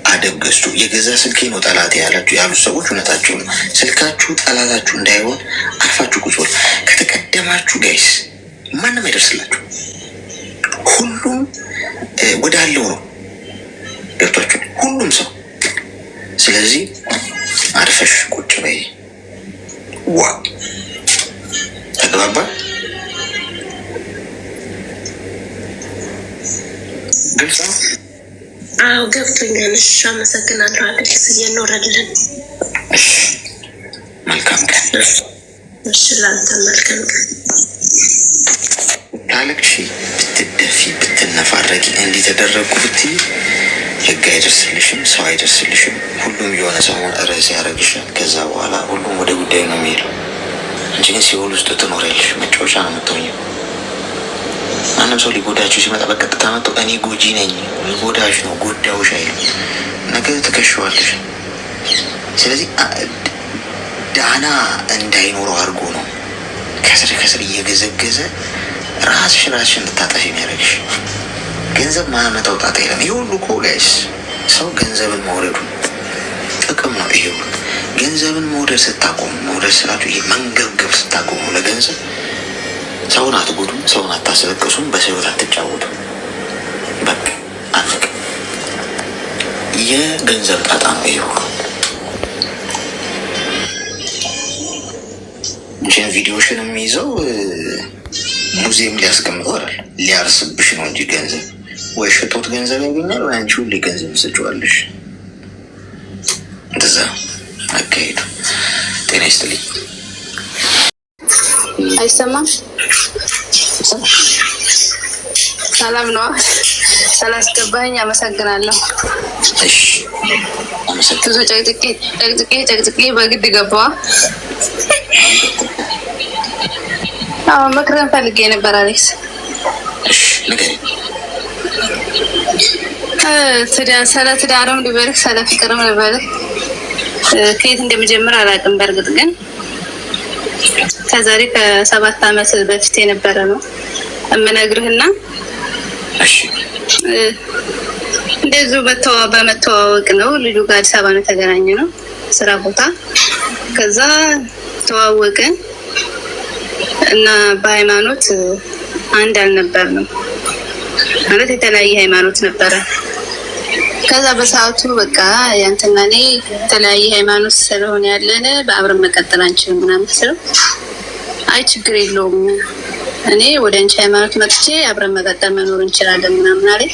አደብ ገዝቶ የገዛ ስልኬ ነው ጠላት ያላችሁ ያሉት ሰዎች እውነታቸው ነው። ስልካችሁ ጠላታችሁ እንዳይሆን አርፋችሁ ቁጭ በሉ። ከተቀደማችሁ ጋይስ ማንም አይደርስላችሁ። ሁሉም ወዳለው ነው ገብቷችሁ፣ ሁሉም ሰው። ስለዚህ አርፈሽ ቁጭ በይ። ዋ ተግባባ። ግልጽ ነው። አዎ ገብቶኛል። እሺ አመሰግናለሁ። አዲስ እየኖረልን። እሺ መልካም ቀን። እሺ ላንተ መልካም ቀን። ታለቅሺ፣ ብትደፊ፣ ብትነፋረቂ፣ እንዲህ ተደረግኩ ብትይ ህግ አይደርስልሽም፣ ሰው አይደርስልሽም። ሁሉም የሆነ ሰሞን ርዕስ ያደርግሻል። ከዛ በኋላ ሁሉም ወደ ጉዳዩ ነው የሚሄደው። አንቺ ግን ሲኦል ውስጥ ትኖሪያለሽ። መጫወቻ ነው የምትሆኘው። ማንም ሰው ሊጎዳችሁ ሲመጣ በቀጥታ መጥቶ እኔ ጎጂ ነኝ ጎዳሽ ነው ጎዳውሽ አይልም። ነገ ትከሸዋለሽ። ስለዚህ ዳና እንዳይኖረው አድርጎ ነው ከስር ከስር እየገዘገዘ ራስሽን እንድታጠፊ የሚያደርግሽ። ገንዘብ ማመጣው ጣጣ የለም። ይህ ሁሉ እኮ ጋይስ ሰው ገንዘብን መውረዱ ጥቅም ነው። ይሄው ገንዘብን መውደድ ስታቆሙ፣ መውደድ ስላችሁ ይሄ መንገብገብ ስታቆሙ ለገንዘብ ሰውን አትጎዱም፣ ሰውን አታስለቅሱም፣ በሰው ሕይወት አትጫወቱም። በቃ አለቀ። የገንዘብ ጣጣ ነው ይሄው። ይህን ቪዲዮሽን የሚይዘው ሙዚየም ሊያስቀምጠው አይደል፣ ሊያርስብሽ ነው እንጂ ገንዘብ ወይ ሽጦት ገንዘብ ያገኛል ወይ አንቺ ሁሌ ገንዘብ ትሰጪዋለሽ። እንደዛ አካሄዱ። ጤና ይስጥልኝ። አይሰማም? ሰላም ነው። ስላስገባኝ አመሰግናለሁ። እሺ አመሰግናለሁ። ብዙ ጨቅጭቄ በግድ ገባዋ። አዎ ምክርን ፈልጌ ነበር አሌክስ። እሺ ንገሪኝ። ስለ ትዳርም ልበልህ ስለ ፍቅርም ልበልህ ከየት እንደምጀምር አላውቅም። በእርግጥ ግን ከዛሬ ከ7 ዓመት በፊት የነበረ ነው የምነግርህና እንደዚሁ በመተዋወቅ ነው። ልጁ ጋር አዲስ አበባ ነው የተገናኘ ነው ስራ ቦታ። ከዛ ተዋወቅን እና በሃይማኖት አንድ አልነበርንም፣ ማለት የተለያየ ሃይማኖት ነበረ። ከዛ በሰዓቱ በቃ ያንተና እኔ የተለያየ ሃይማኖት ስለሆነ ያለን በአብረን መቀጠል አንችልም ምናምን ስለው አይ ችግር የለውም እኔ ወደ አንቺ ሃይማኖት መጥቼ አብረን መቀጠል መኖር እንችላለን ምናምን አለኝ።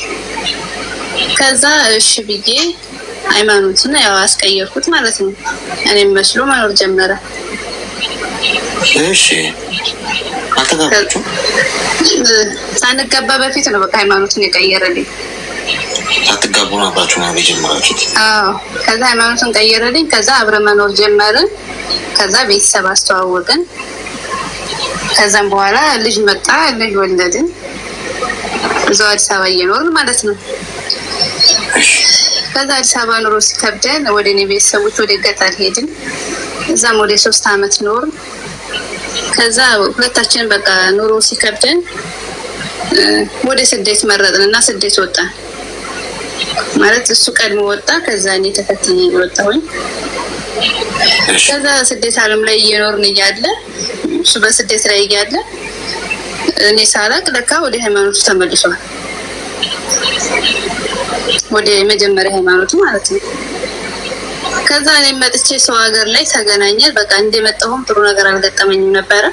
ከዛ እሺ ብዬ ሃይማኖትን ያው አስቀየርኩት ማለት ነው። እኔም መስሎ መኖር ጀመረ። እሺ አተጋባችሁ? ሳንጋባ በፊት ነው በቃ ሃይማኖትን የቀየረልኝ። አትጋቡ ነው አብራችሁ ነው የጀመራችሁት? አዎ። ከዛ ሃይማኖትን ቀየረልኝ። ከዛ አብረን መኖር ጀመርን። ከዛ ቤተሰብ አስተዋወቅን። ከዛም በኋላ ልጅ መጣ፣ ልጅ ወለድን። እዛው አዲስ አበባ እየኖርን ማለት ነው። ከዛ አዲስ አበባ ኑሮ ሲከብደን ወደ እኔ ቤተሰቦች ወደ ገጠር ሄድን። እዛም ወደ 3 ዓመት ኖርን። ከዛ ሁለታችንን በቃ ኑሮ ሲከብደን ወደ ስደት መረጥን እና ስደት ወጣን። ማለት እሱ ቀድሞ ወጣ፣ ከዛ እኔ ተከትዬ ወጣሁኝ። ከዛ ስደት ዓለም ላይ እየኖርን እያለ እሱ በስደት ላይ እያለ እኔ ሳላቅ ለካ ወደ ሃይማኖቱ ተመልሷል። ወደ መጀመሪያ ሃይማኖቱ ማለት ነው። ከዛ እኔ መጥቼ ሰው ሀገር ላይ ተገናኘን። በቃ እንደመጣሁም ጥሩ ነገር አልገጠመኝም ነበረ።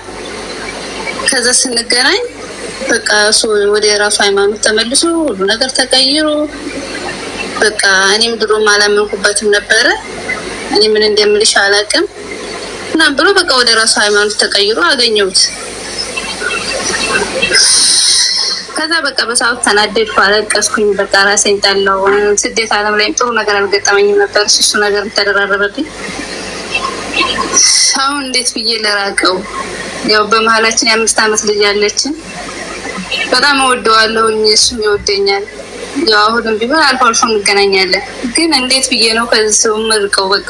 ከዛ ስንገናኝ በቃ እሱ ወደ ራሱ ሃይማኖት ተመልሶ ሁሉ ነገር ተቀይሮ በቃ እኔም ድሮም አላመንኩበትም ነበረ። እኔ ምን እንደምልሽ አላውቅም እና ብሎ በቃ ወደ ራሱ ሃይማኖት ተቀይሮ አገኘሁት። ከዛ በቃ በሰዓቱ ተናደድኩ፣ አለቀስኩኝ። በቃ ራሴን ጠላሁ። ስደት ዓለም ላይ ጥሩ ነገር አልገጠመኝም ነበር። እሱ ነገር ተደራረበብኝ። አሁን እንዴት ብዬ ልራቀው? ያው በመሀላችን የ5 ዓመት ልጅ ያለችን በጣም እወደዋለሁ፣ እሱም ይወደኛል። ያው አሁንም ቢሆን አልፎ አልፎ እንገናኛለን። ግን እንዴት ብዬ ነው ከዚህ ሰው የምርቀው? በቃ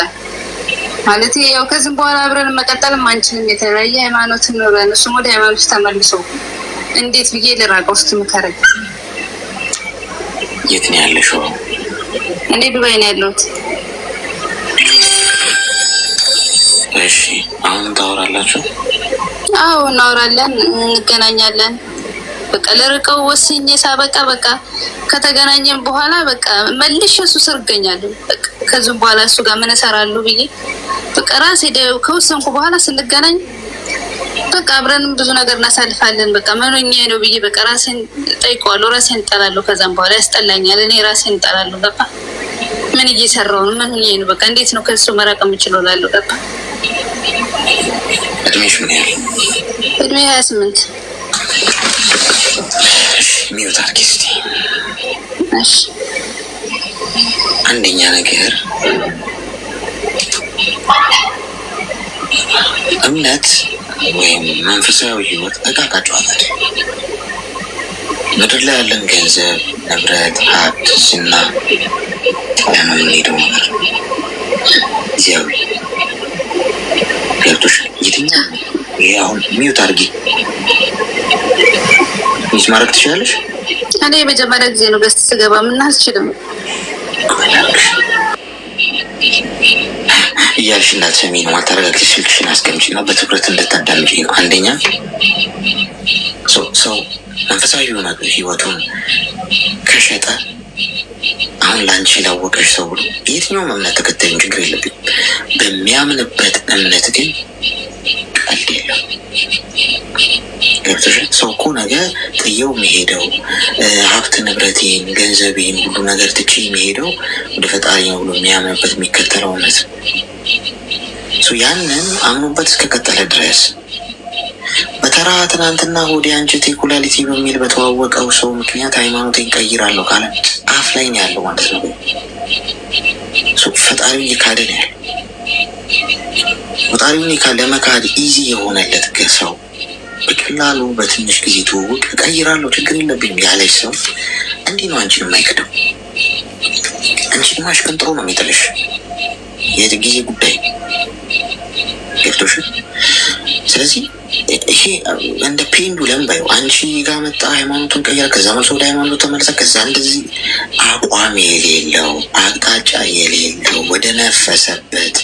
ማለት ያው ከዚህ በኋላ አብረን መቀጠልም አንችልም። የተለያየ ሃይማኖት ኖረን እሱም ወደ ሃይማኖት ተመልሶ እንዴት ብዬ ልራቀው? እስኪ ምከረኝ። የት ነው ያለሽው? እኔ ዱባይ ነው ያለሁት። እሺ አሁን ታወራላችሁ? አዎ እናወራለን፣ እንገናኛለን። በቃ ልርቀው ወስኜ ሳበቃ በቃ ከተገናኘን በኋላ በቃ መልሼ እሱ ስር እገኛለሁ። በቃ ከዚህ በኋላ እሱ ጋር ምን እሰራለሁ ብዬ በቃ ራሴ ከወሰንኩ በኋላ ስንገናኝ በቃ አብረንም ብዙ ነገር እናሳልፋለን። በቃ ምንኛ ነው ብዬ በቃ ራሴን ጠይቀዋለሁ፣ ራሴን እጠላለሁ። ከዛም በኋላ ያስጠላኛል፣ እኔ ራሴን እጠላለሁ። ገባ? ምን እየሰራሁ ነው? ምንኛ ነው? በቃ እንዴት ነው ከሱ መራቅ የምችለው እላለሁ። ገባ? እድሜሽ ምን ያህል? እድሜ 28። ሚዩት አድርጊ እስኪ። እሺ አንደኛ ነገር እምነት ወይም መንፈሳዊ ህይወት እቃቃ ጨዋታ አይደለም። ምድር ላይ ያለን ገንዘብ፣ ንብረት፣ ሀብት፣ ዝና ለምንሄደው ነገር ጊዜያዊ ገብቶሻል? የትኛው ይሄ አሁን ሚዩት አድርጊ። ሚስ ማድረግ ትችላለሽ? እኔ የመጀመሪያ ጊዜ ነው ገስት ስገባ፣ ምን አስችልም። እያልሽ እንዳትሰሚ ነው። አልተረጋግተሽ ስልክሽን አስቀምጪና በትኩረት እንድታዳምጪ ነው። አንደኛ ሰው መንፈሳዊ የሆነ ህይወቱን ከሸጠ አሁን ለአንቺ ላወቀሽ ሰው ብሎ የትኛውም እምነት ተከታዩን ችግር የለብኝ። በሚያምንበት እምነት ግን ቀልድ የለም። ገብቶሻል? ሰው እኮ ነገ ጥየው የሚሄደው ሀብት ንብረቴን፣ ገንዘቤን፣ ሁሉ ነገር ትቼ የሚሄደው ወደ ፈጣሪ ነው ብሎ የሚያምንበት የሚከተለው እምነት ያንን አምኖበት እስከቀጠለ ድረስ በተራ ትናንትና ሆዴ አንጀቴ ኩላሊቴ በሚል በተዋወቀው ሰው ምክንያት ሃይማኖቴን ቀይራለሁ ካለ ጫፍ ላይ ነው ያለው ማለት ነው። ፈጣሪውን እየካደ ነው ያለው። ፈጣሪውን ለመካድ ኢዚ የሆነለት ሰው በቀላሉ በትንሽ ጊዜ ትውውቅ እቀይራለሁ ችግር የለብኝም ያለች ሰው እንዲህ ነው አንቺን የማይክደው። አንቺን አሽቀንጥሮ ነው የሚጥልሽ። የጊዜ ጉዳይ ገብቶሽ። ስለዚህ ይሄ እንደ ፔንዱለም ባዩ አንቺ ጋር መጣ፣ ሃይማኖቱን ቀየረ፣ ከዛ መልሶ ወደ ሃይማኖቱ ተመለሰ፣ ከዛ እንደዚህ አቋም የሌለው አቅጣጫ የሌለው ወደ ነፈሰበት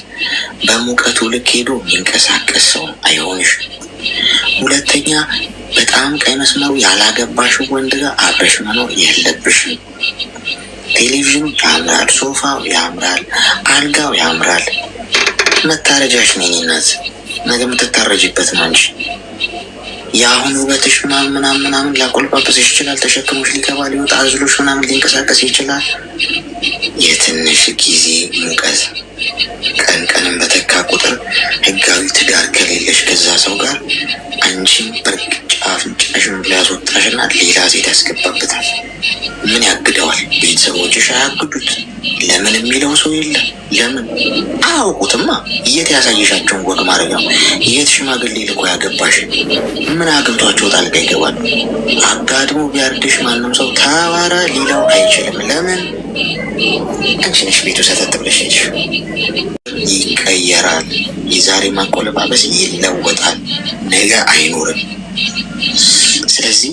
በሙቀቱ ልክ ሄዶ የሚንቀሳቀስ ሰው አይሆንሽ። ሁለተኛ በጣም ቀይ መስመሩ ያላገባሽው ወንድ ጋር አብረሽ መኖር የለብሽም። ቴሌቪዥኑ ያምራል፣ ሶፋው ያምራል፣ አልጋው ያምራል። መታረጃሽ ነኝ እናት፣ ነገ የምትታረጅበት ነው እንጂ የአሁን ውበትሽ ምናምን ላቆልጳጵስሽ ይችላል። ተሸክሞሽ ሊገባ ሊወጣ አዝሎሽ ምናምን ሊንቀሳቀስ ይችላል። የትንሽ ጊዜ ሙቀት ቀን ቀንም በተካ ቁጥር ህጋዊ ትዳር ከሌለሽ ከዛ ሰው ጋር አንቺን በርቅጫ አፍንጫሽን ብላ ያስወጣሽና ሌላ ሴት ያስገባበታል። ምን ያግደዋል? ቤተሰቦችሽ አያግዱት። ለምን የሚለው ሰው የለም። ለምን አያውቁትማ። የት ያሳየሻቸውን ወግ ማድረግ ነው። የት ሽማግሌ ልኮ ያገባሽ? ምን አግብቷቸው ጣልቃ ይገባሉ? አጋድሞ ቢያርድሽ ማንም ሰው ተባራ ሊለው አይችልም። ለምን? አንቺ ነሽ ቤቱ ሰተት ብለሽ ሄድሽ። ይቀየራል። የዛሬ ማቆለባበስ ይለወጣል። ነገ አይኖርም። ስለዚህ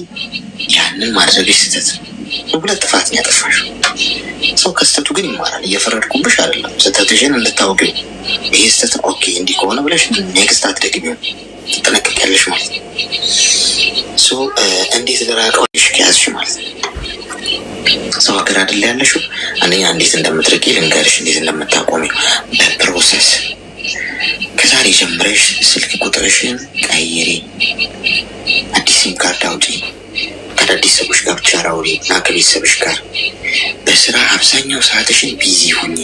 ያንን ማድረግሽ ስህተት፣ ሁለት ጥፋት ነው ያጠፋሽው። ሰው ከስህተቱ ግን ይማራል። እየፈረድኩብሽ አይደለም፣ ስህተትሽን እንድታውቂው። ይሄ ስህተት ኦኬ እንዲህ ከሆነ ብለሽ ኔክስት አትደግሚው፣ ትጠነቀቂያለሽ ማለት ነው። እንዴት ልራቀሽ ከያዝሽ ማለት ነው። ሰው ሀገር አይደል ያለሽው። አንደኛ እንዴት እንደምትርቂ ልንገርሽ፣ እንዴት እንደምታቆሚ በፕሮሰስ ከዛሬ ጀምረሽ ስልክ ቁጥርሽን ቀይሪ፣ አዲስ ሲም ካርድ አውጪ፣ ከአዳዲስ ሰዎች ጋር ብቻ አውሪ እና ከቤተሰብሽ ጋር። በስራ አብዛኛው ሰዓትሽን ቢዚ ሁኚ።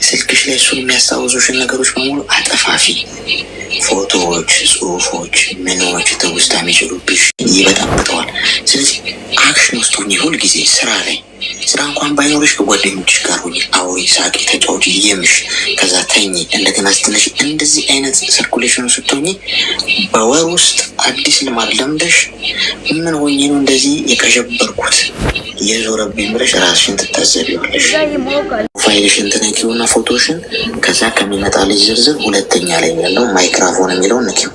ስልክሽ ላይ እሱን የሚያስታውሱሽን ነገሮች በሙሉ አጠፋፊ። ፎቶዎች፣ ጽሁፎች፣ ምኖች ትውስታ የሚችሉብሽ ይበጣበጠዋል። ስለዚህ አክሽን ውስጥ ሁኚ። ሁልጊዜ ስራ ላይ ስራ እንኳን ባይኖርሽ ከጓደኞችሽ ጋር ሁኚ፣ አውሪ፣ ሳቂ፣ ተጫውጪ፣ የምሽ፣ ከዛ ተኚ፣ እንደገና ስትነሽ። እንደዚህ አይነት ሰርኩሌሽን ስትሆኚ በወር ውስጥ አዲስ ልማድ ለምደሽ ምን ሆኜ ነው እንደዚህ የቀዠበርኩት የዞረብኝ ብለሽ ራስሽን ትታዘቢዋለሽ። ፋይልሽን ትነኪውና ፎቶሽን፣ ከዛ ከሚመጣ ልጅ ዝርዝር ሁለተኛ ላይ ያለው ማይክራፎን የሚለውን ነኪው።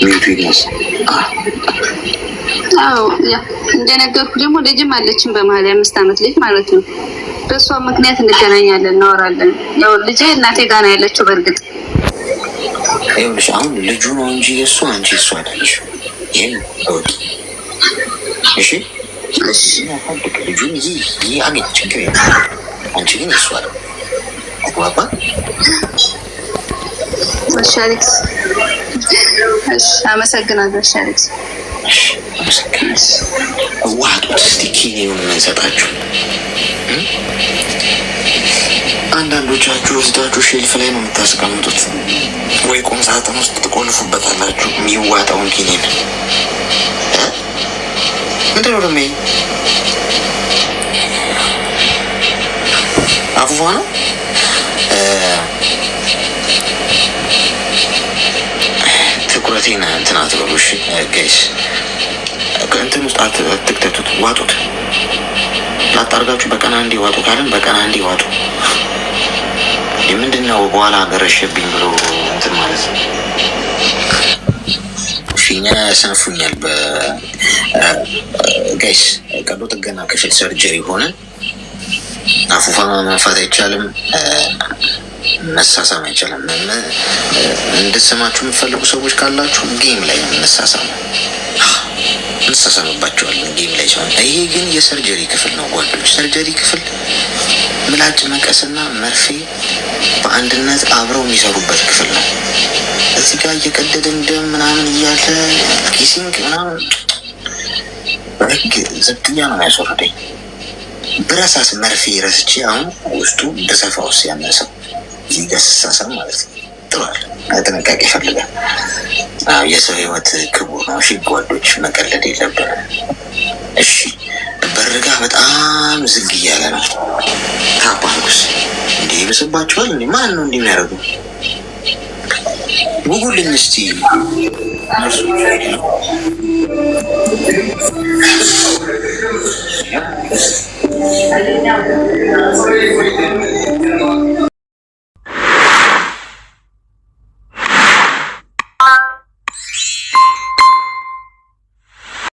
ሚዩቱ ይነስ። አዎ እንደነገርኩ ደግሞ ልጅም አለችን በመሀል 5 ዓመት ልጅ ማለት ነው። በእሷ ምክንያት እንገናኛለን፣ እናወራለን። ያው ልጄ እናቴ ጋር ነው ያለችው። በእርግጥ ይኸውልሽ አሁን ልጁ ነው እንጂ የእሱ አንቺ እሱ አይደለሽ። ይህን እወቂ እሺ። ልጁን ይህ አገኝ ችግር የለም። አንቺ ግን የእሱ አለ አግባባ። እሺ አሌክስ፣ እሺ አመሰግናለሁ። እሺ አሌክስ፣ ዋጡት እስቲ ኪኒውን የምንሰጣችሁ። አንዳንዶቻችሁ ወስዳችሁ ሼልፍ ላይ ነው የምታስቀምጡት፣ ወይ ቁም ሳጥን ውስጥ ትቆልፉበታላችሁ የሚዋጣውን ኪኒን። ምንድን ነው ደሞ አፉፋ ነው? ትኩረቴን እንትን አትበሉ እሺ ጋይስ። ከእንትን ውስጥ አትክተቱት፣ ዋጡት። ላጣርጋችሁ በቀን አንዴ ዋጡ ካለን በቀን አንዴ ዋጡ። ምንድን ነው በኋላ ገረሸብኝ ብሎ እንትን ማለት ነው። ፊኛ ያሰንፉኛል። ጋይስ ቀዶ ጥገና ክፍል ሰርጀሪ ሆነን አፉፋ መንፋት አይቻልም፣ መሳሳም አይቻልም። እንድትሰማችሁ የምትፈልጉ ሰዎች ካላችሁ ጌም ላይ እንሳሳማለን፣ እንሳሳምባቸዋለን ጌም ላይ ሲሆን። ይሄ ግን የሰርጀሪ ክፍል ነው ጓደኞች። ሰርጀሪ ክፍል ምላጭ መቀስና መርፌ በአንድነት አብረው የሚሰሩበት ክፍል ነው። እዚህ ጋር እየቀደደን ደም ምናምን እያለ ኪሲንግ ምናምን በህግ ዘብጥያ ነው የሚያስወርደኝ። ብረሳስ መርፌ ረስቼ አሁን ውስጡ በሰፋ ውስጥ ያነሰው እዚህ ጋር ስሳሳም ማለት ነው። ጥሯል፣ ጥንቃቄ ይፈልጋል። የሰው ህይወት ክቡር ነው። እሺ ጓዶች መቀለድ የለብንም። እሺ በርጋ በጣም ዝግ እያለ ነው። ታባንኩስ እንዲህ ይብስባችኋል። እንዲህ ማን ነው እንዲህ የሚያደርጉ? ጉጉልኝ እስቲ